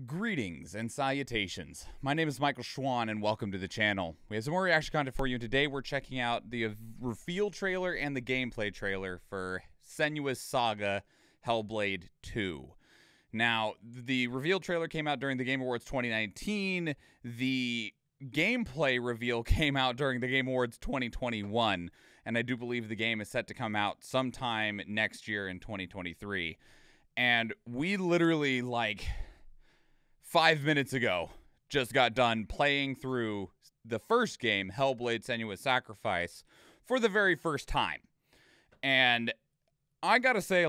Greetings and salutations. My name is Michael Schwahn and welcome to the channel. We have some more reaction content for you, and today we're checking out the reveal trailer and the gameplay trailer for Senua's Saga Hellblade 2. Now, the reveal trailer came out during the Game Awards 2019. The gameplay reveal came out during the Game Awards 2021, and I do believe the game is set to come out sometime next year in 2023. And we literally, 5 minutes ago, just got done playing through the first game, Hellblade: Senua's Sacrifice, for the very first time. And I gotta say,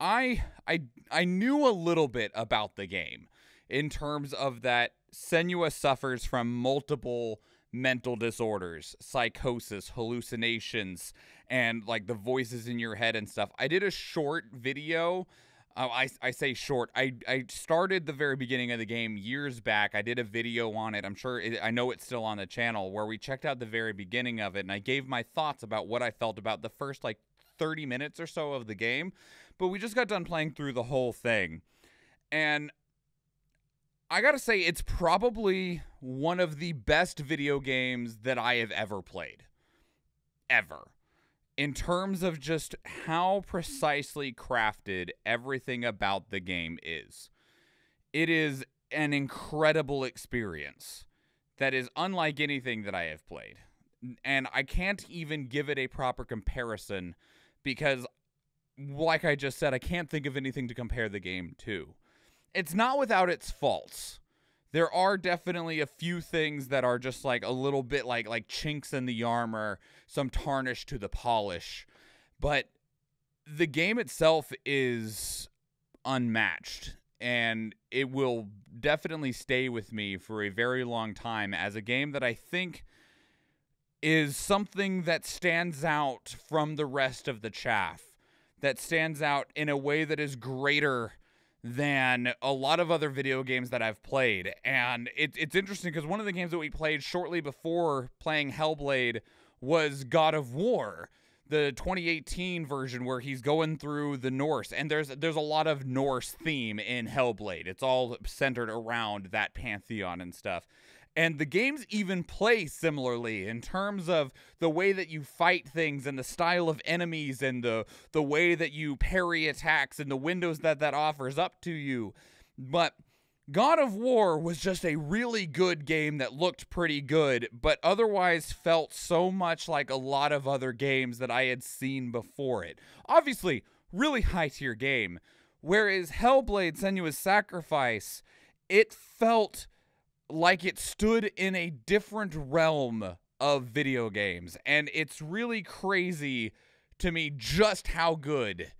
I knew a little bit about the game in terms of that Senua suffers from multiple mental disorders, psychosis, hallucinations, and the voices in your head and stuff. I did a short video. I say short. I started the very beginning of the game years back. I did a video on it. I know it's still on the channel, where we checked out the very beginning of it, and I gave my thoughts about what I felt about the first 30 minutes or so of the game. But we just got done playing through the whole thing, and I gotta say, it's probably one of the best video games that I have ever played. Ever. In terms of just how precisely crafted everything about the game is. It is an incredible experience that is unlike anything that I have played. And I can't even give it a proper comparison because, like I just said, I can't think of anything to compare the game to. It's not without its faults. There are definitely a few things that are just a little bit like chinks in the armor, some tarnish to the polish. But the game itself is unmatched, and it will definitely stay with me for a very long time as a game that I think is something that stands out from the rest of the chaff, that stands out in a way that is greater than a lot of other video games that I've played. And it's interesting because one of the games that we played shortly before playing Hellblade was God of War, the 2018 version, where he's going through the Norse, and there's a lot of Norse theme in Hellblade. It's all centered around that pantheon and stuff. And the games even play similarly in terms of the way that you fight things and the style of enemies and the way that you parry attacks and the windows that offers up to you. But God of War was just a really good game that looked pretty good, but otherwise felt so much like a lot of other games that I had seen before it. Obviously, really high-tier game. Whereas Hellblade: Senua's Sacrifice, it felt like it stood in a different realm of video games. And it's really crazy to me just how good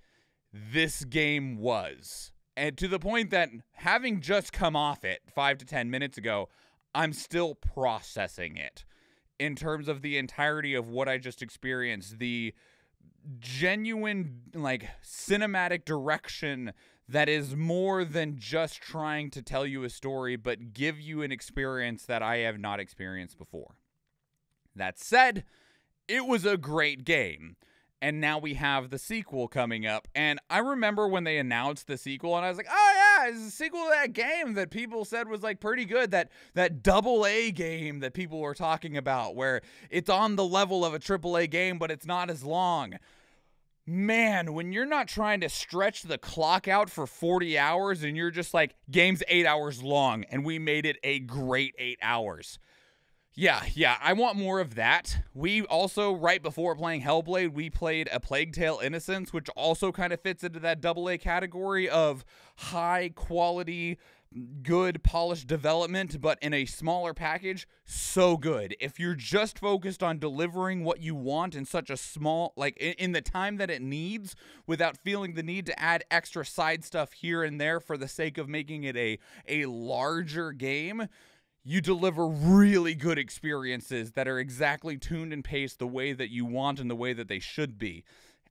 this game was. And to the point that, having just come off it 5 to 10 minutes ago, I'm still processing it in terms of the entirety of what I just experienced. The genuine, cinematic direction that is more than just trying to tell you a story, but give you an experience that I have not experienced before. That said, it was a great game. And now we have the sequel coming up. And I remember when they announced the sequel, and I was like, oh yeah, it's a sequel to that game that people said was pretty good. That AA game that people were talking about, where it's on the level of a AAA game, but it's not as long. Man, when you're not trying to stretch the clock out for 40 hours and you're just game's 8 hours long and we made it a great 8 hours. Yeah, I want more of that. We also, right before playing Hellblade, we played A Plague Tale: Innocence, which also kind of fits into that AA category of high quality, good polished development, but in a smaller package. So good. If you're just focused on delivering what you want in such a small, in the time that it needs, without feeling the need to add extra side stuff here and there for the sake of making it a larger game, you deliver really good experiences that are exactly tuned and paced the way that you want and the way that they should be.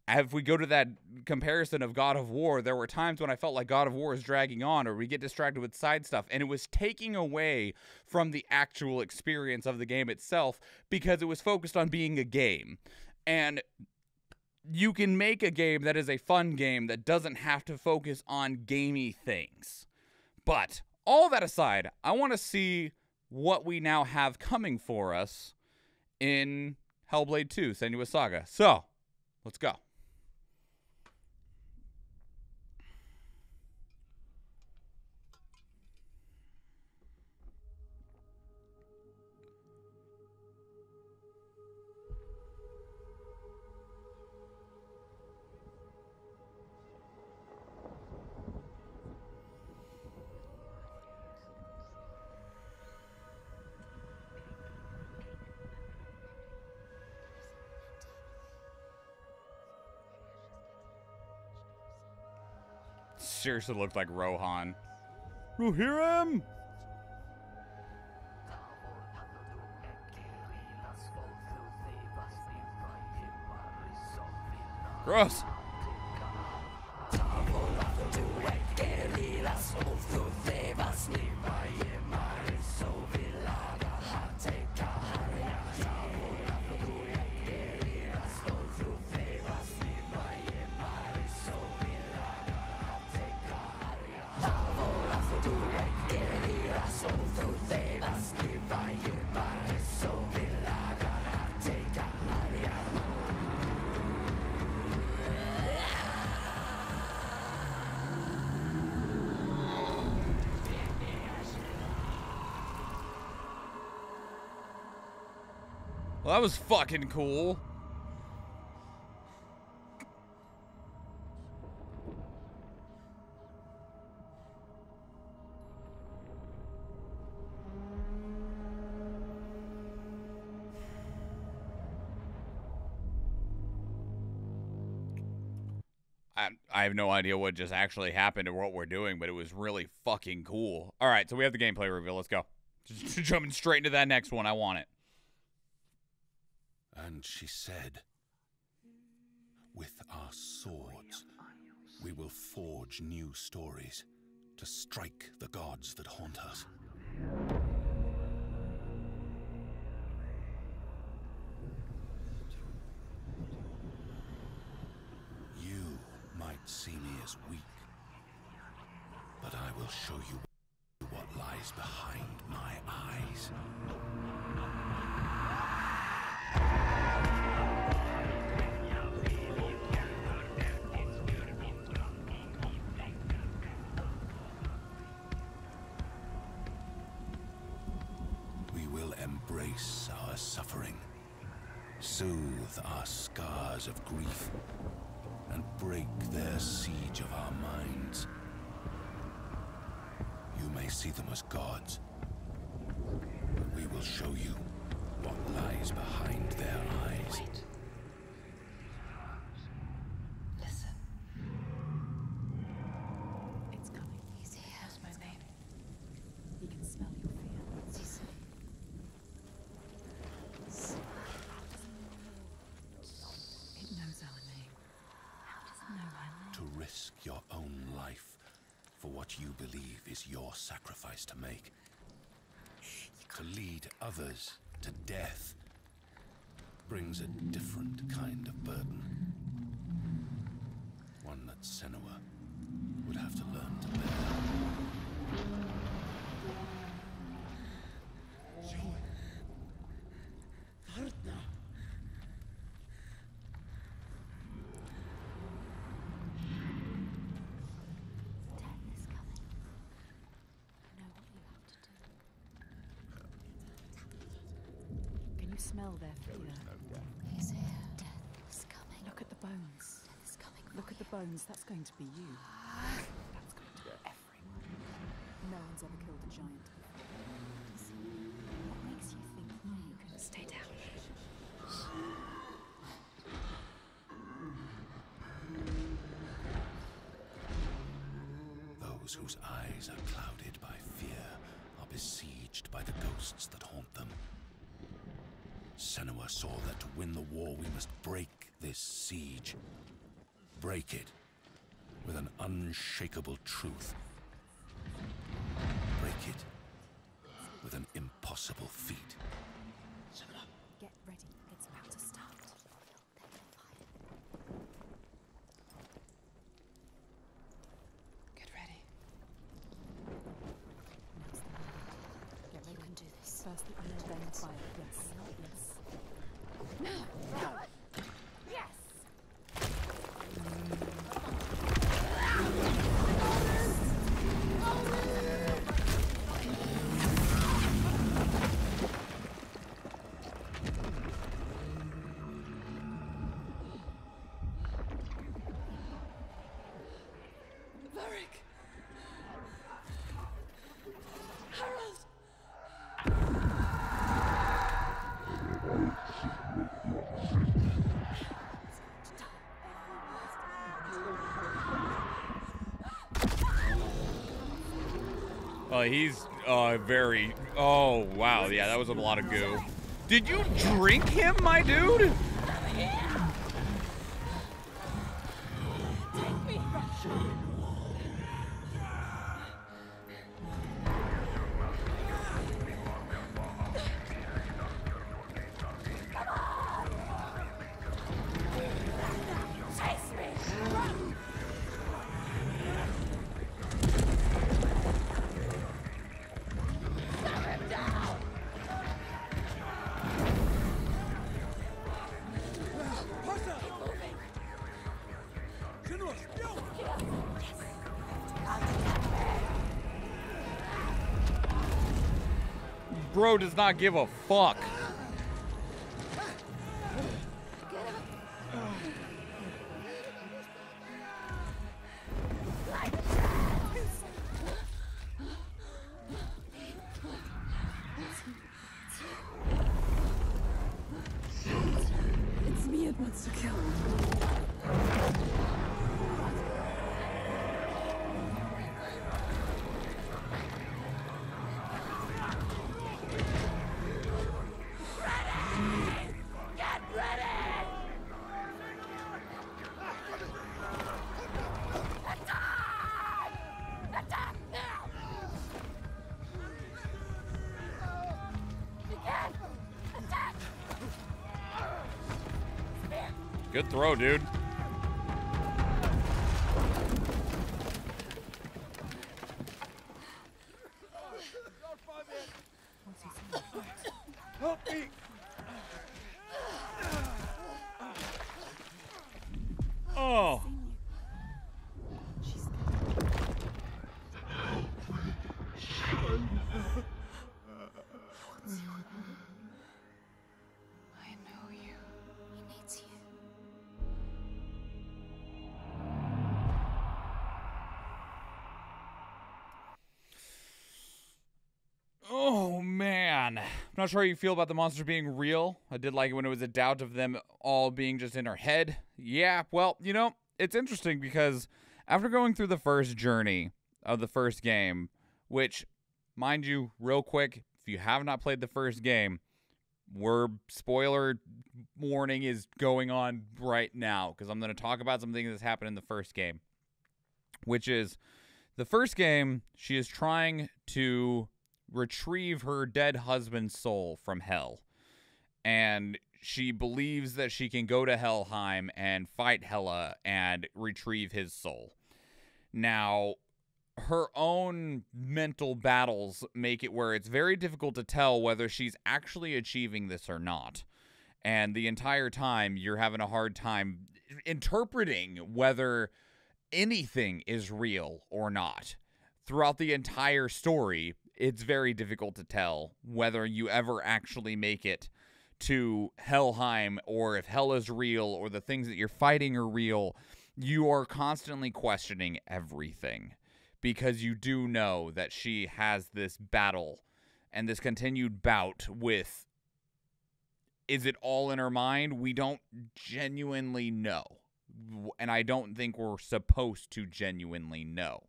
If we go to that comparison of God of War, there were times when I felt like God of War is dragging on, or we get distracted with side stuff, and it was taking away from the actual experience of the game itself because it was focused on being a game. And you can make a game that is a fun game that doesn't have to focus on gamey things. But all that aside, I want to see what we now have coming for us in Hellblade 2, Senua Saga. So, let's go. Seriously looked like Rohan. You hear him? Gross. Well, that was fucking cool. I have no idea what just actually happened or what we're doing, but it was really fucking cool. All right, so we have the gameplay reveal. Let's go. Just jumping straight into that next one. I want it. And she said, "With our swords, we will forge new stories to strike the gods that haunt us." You might see me as weak, but I will show you what lies behind my eyes. Embrace our suffering, soothe our scars of grief, and break their siege of our minds. You may see them as gods, but we will show you what lies behind their eyes. Wait. Listen. It's coming. He's here. That's my name. He can smell your fear. It knows our name. How does it know our name? To risk your own life for what you believe is your sacrifice to make. To lead others to death brings a different kind of burden. One that Senua would have to learn to bear. Smell their fear. He's here. Death is coming. Look at the bones. Death is coming. Look at the bones. That's going to be you. That's going to be everyone. No one's ever killed a giant before. What makes you think you can stay down? Those whose eyes are clouded by fear are besieged by the ghosts that haunt them. Senua saw that to win the war we must break this siege. Break it with an unshakable truth. Break it with an impossible feat. Get ready. It's about to start. Get ready. First the iron, then the fire. Yes. Yes. He's very... Oh, wow. Yeah, that was a lot of goo. Did you drink him, my dude? Bro does not give a fuck. It's me it wants to kill. Good throw, dude. Oh. I know you. He needs you. Oh, man. I'm not sure how you feel about the monsters being real. I did like it when it was a doubt of them all being just in her head. Yeah, well, you know, it's interesting because after going through the first journey of the first game, which, mind you, real quick, if you have not played the first game, spoiler warning is going on right now because I'm going to talk about something that's happened in the first game, which is the first game, she is trying to retrieve her dead husband's soul from hell. And she believes that she can go to Helheim and fight Hela and retrieve his soul. Now, her own mental battles make it where it's very difficult to tell whether she's actually achieving this or not. And the entire time, you're having a hard time interpreting whether anything is real or not. Throughout the entire story, it's very difficult to tell whether you ever actually make it to Helheim or if hell is real or the things that you're fighting are real. You are constantly questioning everything because you do know that she has this battle and this continued bout with, is it all in her mind? We don't genuinely know. And I don't think we're supposed to genuinely know.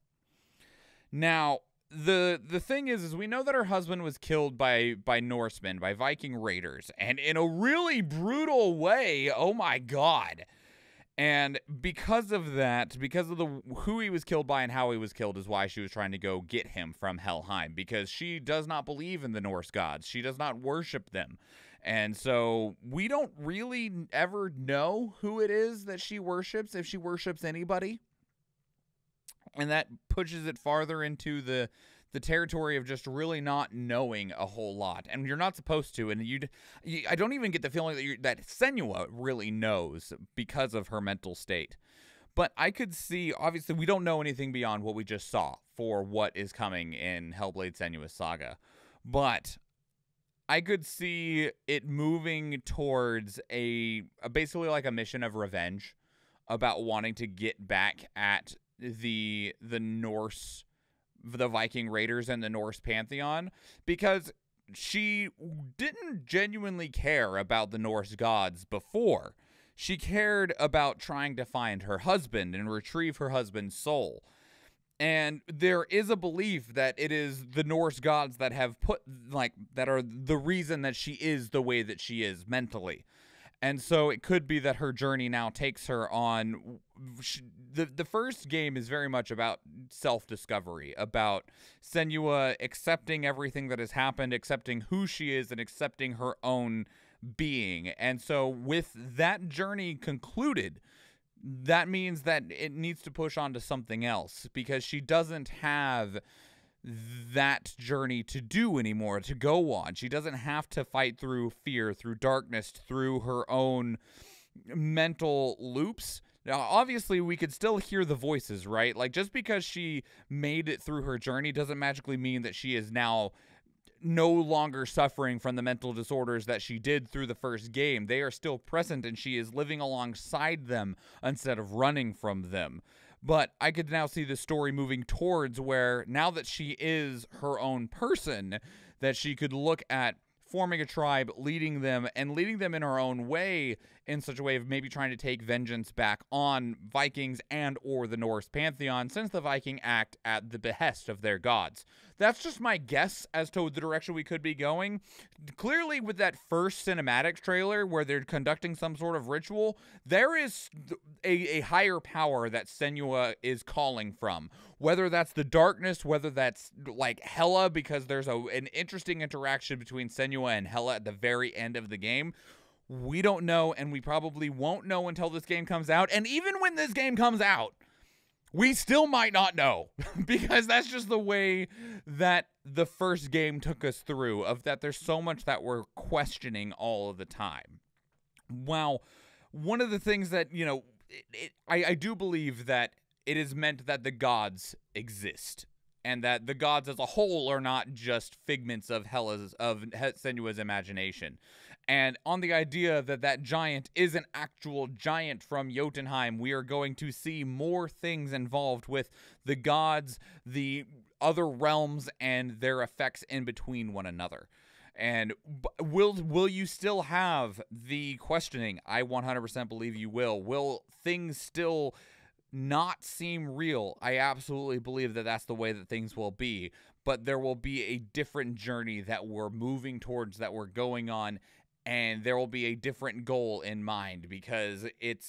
Now, the thing is we know that her husband was killed by Norsemen, by Viking raiders, and in a really brutal way. Oh my God. And because of that, because of who he was killed by and how he was killed is why she was trying to go get him from Helheim, because she does not believe in the Norse gods. She does not worship them. And so we don't really ever know who it is that she worships, if she worships anybody. And that pushes it farther into the the territory of just really not knowing a whole lot, and you're not supposed to. And I don't even get the feeling that Senua really knows because of her mental state. But I could see, obviously, we don't know anything beyond what we just saw for what is coming in Hellblade Senua's Saga, but I could see it moving towards basically like a mission of revenge about wanting to get back at the Norse, the Viking raiders and the Norse pantheon, because she didn't genuinely care about the Norse gods before. She cared about trying to find her husband and retrieve her husband's soul. And there is a belief that it is the Norse gods that have that are the reason that she is the way that she is mentally. And so it could be that her journey now takes her on. The first game is very much about self-discovery, about Senua accepting everything that has happened, accepting who she is, and accepting her own being. And so with that journey concluded, that means that it needs to push on to something else, because she doesn't have that journey to do anymore, to go on. She doesn't have to fight through fear, through darkness, through her own mental loops. Now, obviously, we could still hear the voices, right? Like, just because she made it through her journey doesn't magically mean that she is now no longer suffering from the mental disorders that she did through the first game. They are still present, and she is living alongside them instead of running from them. But I could now see the story moving towards where, now that she is her own person, that she could look at forming a tribe, leading them in her own way, in such a way of maybe trying to take vengeance back on Vikings and or the Norse pantheon, since the Viking act at the behest of their gods. That's just my guess as to the direction we could be going. Clearly, with that first cinematic trailer where they're conducting some sort of ritual, there is a higher power that Senua is calling from. Whether that's the darkness, whether that's like Hela, because there's an interesting interaction between Senua and Hela at the very end of the game. We don't know, and we probably won't know until this game comes out. And even when this game comes out, we still might not know, because that's just the way that the first game took us through, of that there's so much that we're questioning all of the time. Wow. One of the things that, you know, I do believe that it is meant that the gods exist, and that the gods as a whole are not just figments of Senua's imagination. And on the idea that that giant is an actual giant from Jotunheim, we are going to see more things involved with the gods, the other realms, and their effects in between one another. And will you still have the questioning? I 100% believe you will. Will things still not seem real? I absolutely believe that that's the way that things will be. But there will be a different journey that we're moving towards, that we're going on. And there will be a different goal in mind, because it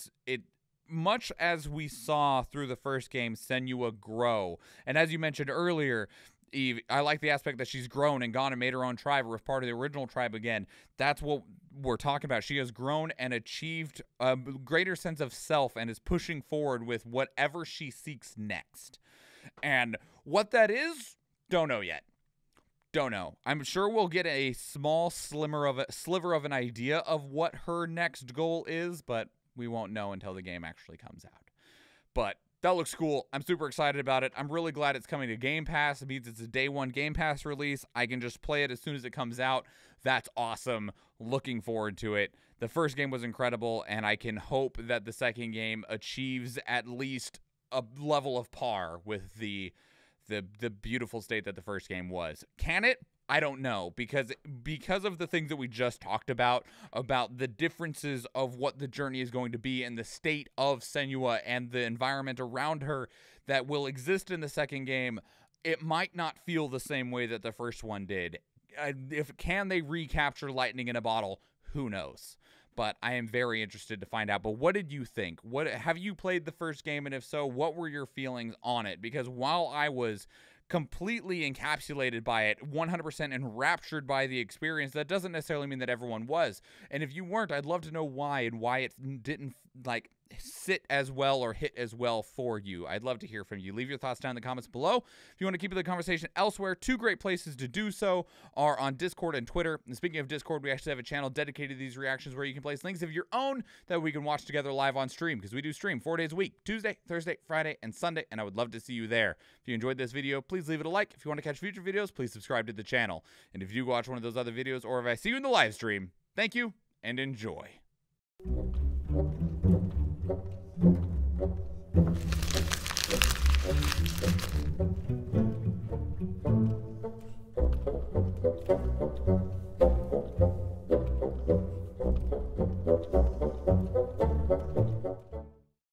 much as we saw through the first game, Senua grow. And as you mentioned earlier, Eve, I like the aspect that she's grown and gone and made her own tribe, or was part of the original tribe again. That's what we're talking about. She has grown and achieved a greater sense of self, and is pushing forward with whatever she seeks next. And what that is, don't know yet. Don't know. I'm sure we'll get a small sliver of an idea of what her next goal is, but we won't know until the game actually comes out. But that looks cool. I'm super excited about it. I'm really glad it's coming to Game Pass. It means it's a day one Game Pass release. I can just play it as soon as it comes out. That's awesome. Looking forward to it. The first game was incredible, and I can hope that the second game achieves at least a level of par with the beautiful state that the first game was. Can it? I don't know, because of the things that we just talked about the differences of what the journey is going to be, and the state of Senua and the environment around her that will exist in the second game. It might not feel the same way that the first one did. Can they recapture lightning in a bottle? Who knows? But I am very interested to find out. But what did you think? Have you played the first game? And if so, what were your feelings on it? Because while I was completely encapsulated by it, 100% enraptured by the experience, that doesn't necessarily mean that everyone was. And if you weren't, I'd love to know why, and why it didn't like sit as well or hit as well for you. I'd love to hear from you. Leave your thoughts down in the comments below. If you want to keep the conversation elsewhere, 2 great places to do so are on Discord and Twitter. And speaking of Discord, we actually have a channel dedicated to these reactions where you can place links of your own that we can watch together live on stream, because we do stream 4 days a week, Tuesday, Thursday, Friday, and Sunday, and I would love to see you there. If you enjoyed this video, please leave it a like. If you want to catch future videos, please subscribe to the channel. And if you watch one of those other videos, or if I see you in the live stream, thank you and enjoy.